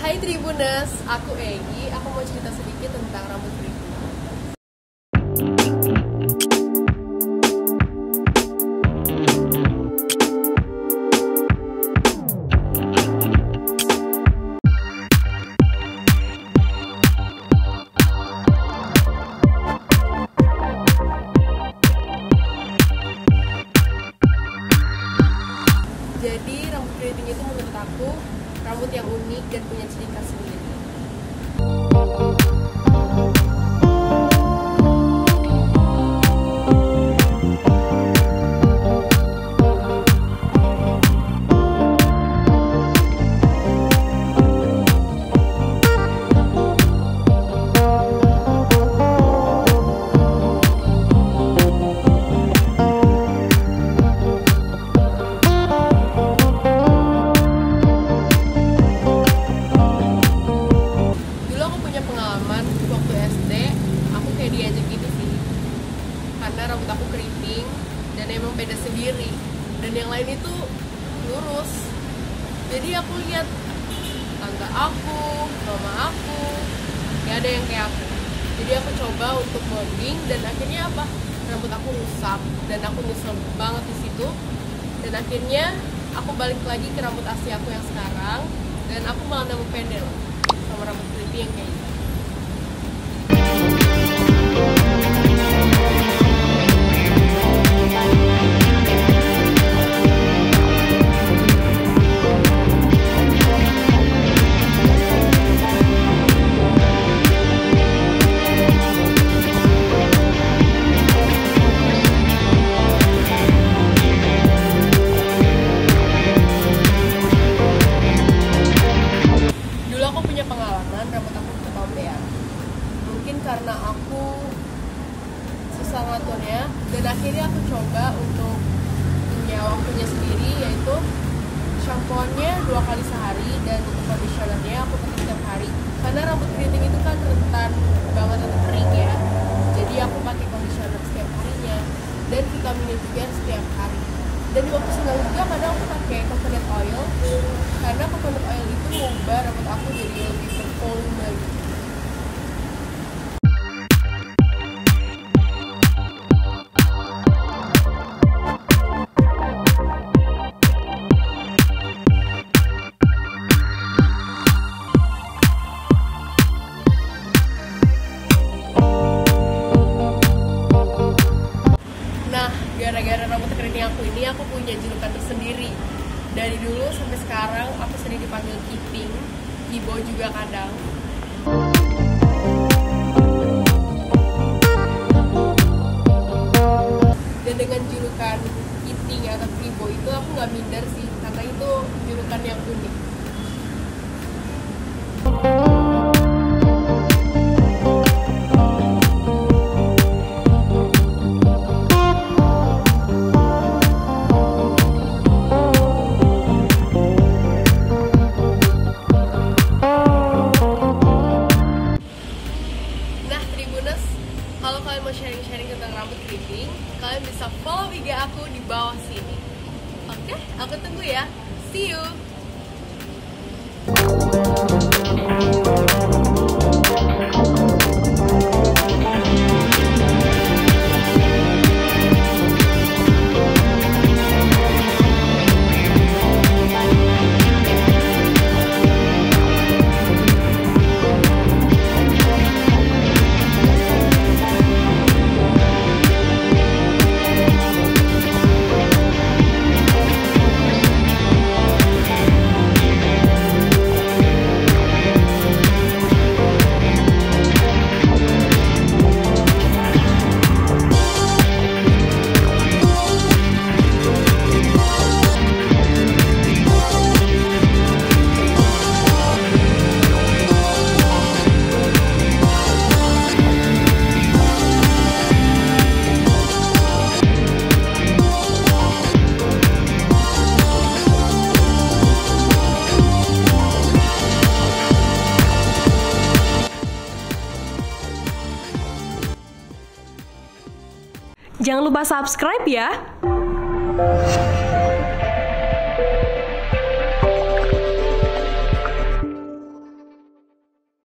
Hai Tribuners, aku Egi. Aku mau cerita sedikit tentang rambut keriting. Jadi rambut keriting itu menurut aku rambut yang unik dan punya ciri khas sendiri. Waktu SD, aku kayak diajak gitu sih, karena rambut aku keriting dan emang beda sendiri, dan yang lain itu lurus. Jadi aku lihat tante aku, mama aku, gak ada yang kayak aku. Jadi aku coba untuk bonding dan akhirnya apa? Rambut aku rusak dan aku nyesel banget di situ. Dan akhirnya aku balik lagi ke rambut asli aku yang sekarang, dan aku malah nemu pendel sama rambut keriting yang kayak gitu. Pengalaman rambut aku ketombean, mungkin karena aku susah ngaturnya, dan akhirnya aku coba untuk punya waktunya sendiri, yaitu shampoo-nya 2 kali sehari dan untuk conditionernya aku pakai setiap hari, karena rambut keriting itu kan rentan banget untuk kering ya. Jadi aku pakai conditioner setiap harinya dan vitaminnya juga setiap hari. Dan di waktu senggang juga kadang aku pakai coconut oil, karena coconut oil itu mengubah rambut aku jadi lebih bervolume gitu. Gara-gara rambut keriting aku ini, aku punya julukan tersendiri. Dari dulu sampai sekarang aku sering dipanggil Kiting, Kibo juga kadang. Dan dengan julukan Kiting atau Kibo itu aku nggak minder sih, karena itu julukan yang unik. Kalau kalian mau sharing-sharing tentang rambut keriting, kalian bisa follow IG aku di bawah sini. Oke, aku tunggu ya. See you! Jangan lupa subscribe ya.